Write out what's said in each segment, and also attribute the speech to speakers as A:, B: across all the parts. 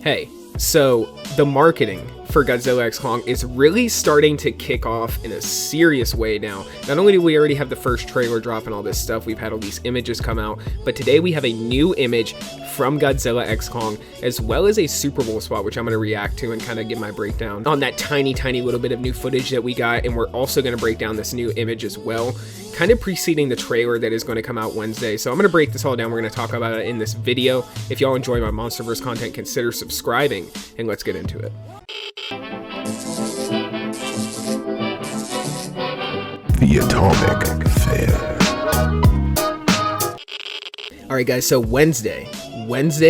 A: Hey, so the marketing for Godzilla x Kong is really starting to kick off in a serious way now. Not only do we already have the first trailer drop and all this stuff, we've had all these images come out, but today we have a new image from Godzilla x Kong, as well as a Super Bowl spot, which I'm going to react to and kind of give my breakdown on that tiny little bit of new footage that we got. And we're also going to break down this new image as well, kind of preceding the trailer that is going to come out Wednesday. So I'm going to break this all down. We're going to talk about it in this video. If y'all enjoy my MonsterVerse content, consider subscribing, and let's get into it.
B: The Atomic Fair.
A: Alright guys, so Wednesday,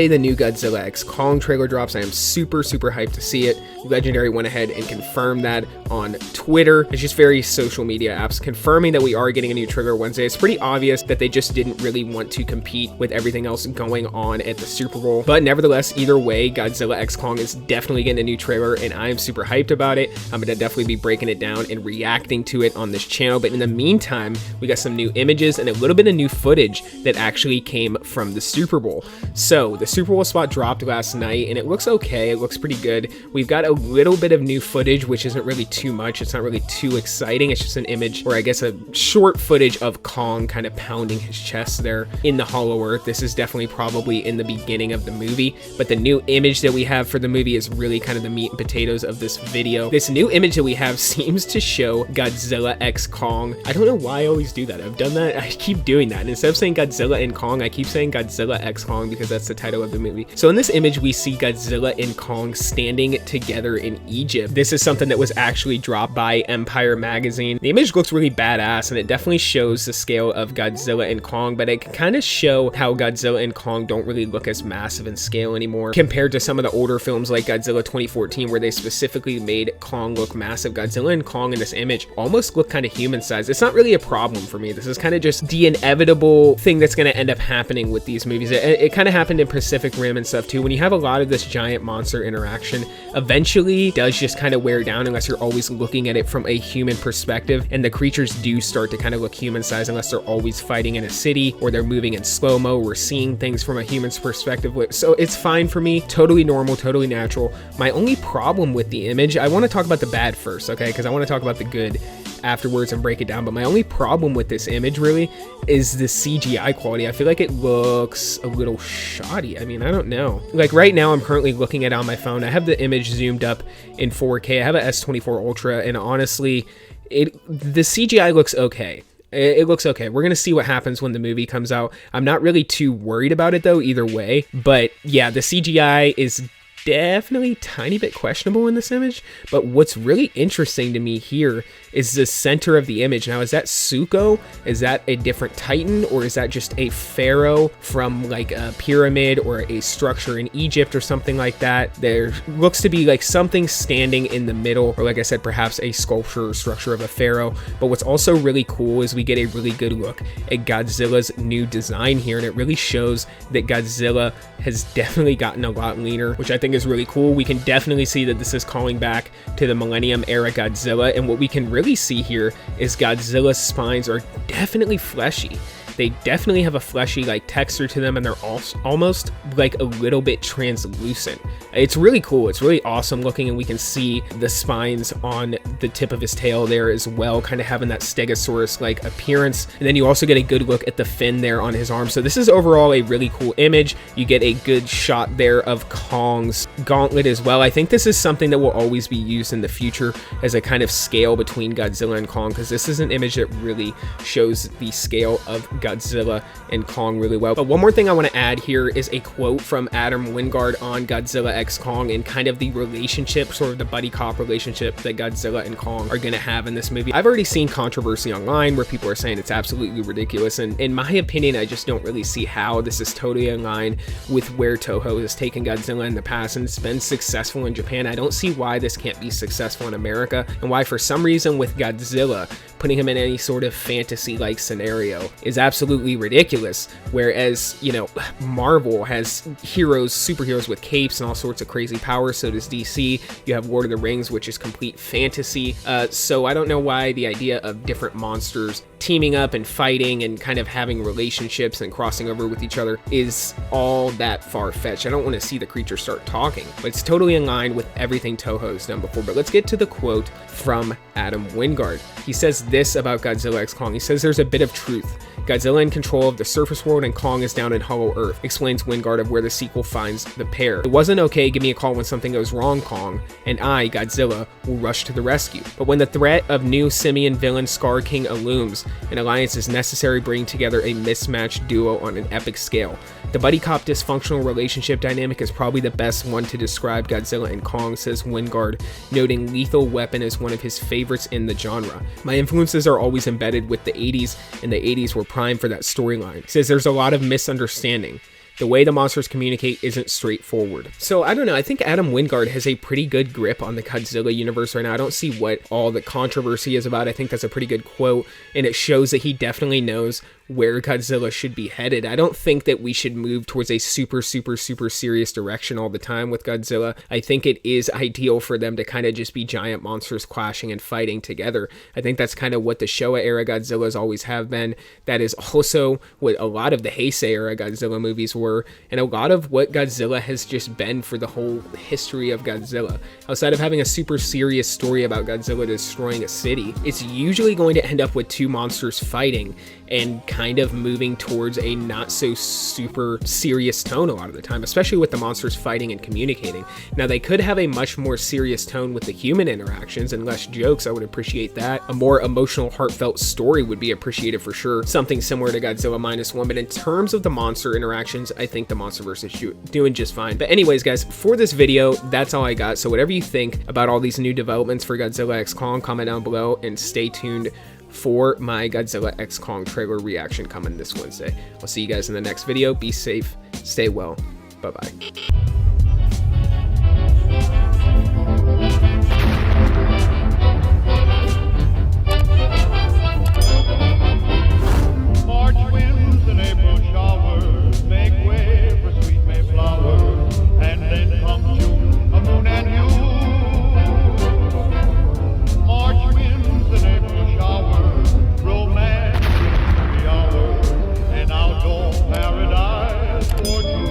A: the new Godzilla x Kong trailer drops. I am super hyped to see it. Legendary went ahead and confirmed that on Twitter. It's just various social media apps confirming that we are getting a new trailer Wednesday. It's pretty obvious that they just didn't really want to compete with everything else going on at the Super Bowl. But nevertheless, either way, Godzilla x Kong is definitely getting a new trailer, and I am super hyped about it. I'm going to definitely be breaking it down and reacting to it on this channel. But in the meantime, we got some new images and a little bit of new footage that actually came from the Super Bowl. So the Super Bowl spot dropped last night, and it looks okay. It looks pretty good. We've got a little bit of new footage, which isn't really too much. It's not really too exciting. It's just an image, or I guess a short footage of Kong kind of pounding his chest there in the Hollow Earth. This is definitely probably in the beginning of the movie, but the new image that we have for the movie is really kind of the meat and potatoes of this video. This new image that we have seems to show Godzilla x Kong. I don't know why I always do that. I've done that. I keep doing that. And instead of saying Godzilla and Kong, I keep saying Godzilla x Kong because that's the title of the movie. So in this image, we see Godzilla and Kong standing together in Egypt. This is something that was actually dropped by Empire magazine. The image looks really badass, and it definitely shows the scale of Godzilla and Kong, but it can kind of show how Godzilla and Kong don't really look as massive in scale anymore compared to some of the older films like Godzilla 2014, where they specifically made Kong look massive. Godzilla and Kong in this image almost look kind of human sized. It's not really a problem for me. This is kind of just the inevitable thing that's going to end up happening with these movies. It kind of happened in Pacific Rim and stuff too. When you have a lot of this giant monster interaction, eventually it does just kind of wear down unless you're always looking at it from a human perspective, and the creatures do start to kind of look human sized unless they're always fighting in a city or they're moving in slow-mo. We're seeing things from a human's perspective, so it's fine for me. Totally normal, totally natural. My only problem with the image, I want to talk about the bad first, okay, because I want to talk about the good afterwards and break it down. But my only problem with this image really is the CGI quality. I feel like it looks a little shoddy. I mean, I don't know. Like right now, I'm currently looking at it on my phone. I have the image zoomed up in 4K. I have a S24 Ultra, and honestly, the CGI looks okay. It looks okay. We're going to see what happens when the movie comes out. I'm not really too worried about it though, either way. But yeah, the CGI is definitely a tiny bit questionable in this image, but what's really interesting to me here is the center of the image. Now, is that Zuko? Is that a different Titan, or is that just a pharaoh from like a pyramid or a structure in Egypt or something like that? There looks to be like something standing in the middle, or like I said, perhaps a sculpture or structure of a pharaoh. But what's also really cool is we get a really good look at Godzilla's new design here, and it really shows that Godzilla has definitely gotten a lot leaner, which I think is really cool. We can definitely see that this is calling back to the Millennium era Godzilla, and what we can really see here is Godzilla's spines are definitely fleshy. They definitely have a fleshy like texture to them, and they're almost like a little bit translucent. It's really cool. It's really awesome looking, and we can see the spines on the tip of his tail there as well, kind of having that Stegosaurus like appearance. And then you also get a good look at the fin there on his arm. So this is overall a really cool image. You get a good shot there of Kong's gauntlet as well. I think this is something that will always be used in the future as a kind of scale between Godzilla and Kong, because this is an image that really shows the scale of Godzilla and Kong really well. But one more thing I want to add here is a quote from Adam Wingard on Godzilla x Kong and kind of the relationship, sort of the buddy cop relationship that Godzilla and Kong are going to have in this movie. I've already seen controversy online where people are saying it's absolutely ridiculous, and in my opinion, I just don't really see how. This is totally in line with where Toho has taken Godzilla in the past, and it's been successful in Japan. I don't see why this can't be successful in America, and why for some reason with Godzilla, putting him in any sort of fantasy-like scenario is absolutely absolutely ridiculous. Whereas, you know, Marvel has superheroes with capes and all sorts of crazy powers. So does DC. You have Lord of the Rings, which is complete fantasy. So I don't know why the idea of different monsters teaming up and fighting and kind of having relationships and crossing over with each other is all that far-fetched. I don't want to see the creatures start talking, but it's totally in line with everything Toho's done before. But let's get to the quote from Adam Wingard. He says this about Godzilla x Kong. He says there's a bit of truth. Godzilla in control of the surface world and Kong is down in Hollow Earth, explains Wingard of where the sequel finds the pair. It wasn't okay, give me a call when something goes wrong, Kong, and I, Godzilla, will rush to the rescue. But when the threat of new simian villain Scar King looms, an alliance is necessary, bringing together a mismatched duo on an epic scale. The buddy cop dysfunctional relationship dynamic is probably the best one to describe Godzilla and Kong, says Wingard, noting Lethal Weapon is one of his favorites in the genre. My influences are always embedded with the 80s, and the 80s were prime for that storyline. He says there's a lot of misunderstanding. The way the monsters communicate isn't straightforward. So I don't know, I think Adam Wingard has a pretty good grip on the Godzilla universe right now. I don't see what all the controversy is about. I think that's a pretty good quote, and it shows that he definitely knows where Godzilla should be headed. I don't think that we should move towards a super serious direction all the time with Godzilla. I think it is ideal for them to kind of just be giant monsters clashing and fighting together. I think that's kind of what the Showa era Godzillas always have been. That is also what a lot of the Heisei era Godzilla movies were, and a lot of what Godzilla has just been for the whole history of Godzilla. Outside of having a super serious story about Godzilla destroying a city, it's usually going to end up with two monsters fighting and kind of moving towards a not so super serious tone a lot of the time, especially with the monsters fighting and communicating. Now, they could have a much more serious tone with the human interactions and less jokes. I would appreciate that. A more emotional, heartfelt story would be appreciated for sure. Something similar to Godzilla -1. But in terms of the monster interactions, I think the MonsterVerse is doing just fine. But anyways, guys, for this video, that's all I got. So whatever you think about all these new developments for Godzilla x Kong, comment down below and stay tuned for my Godzilla x Kong trailer reaction coming this Wednesday. I'll see you guys in the next video. Be safe, stay well, bye-bye.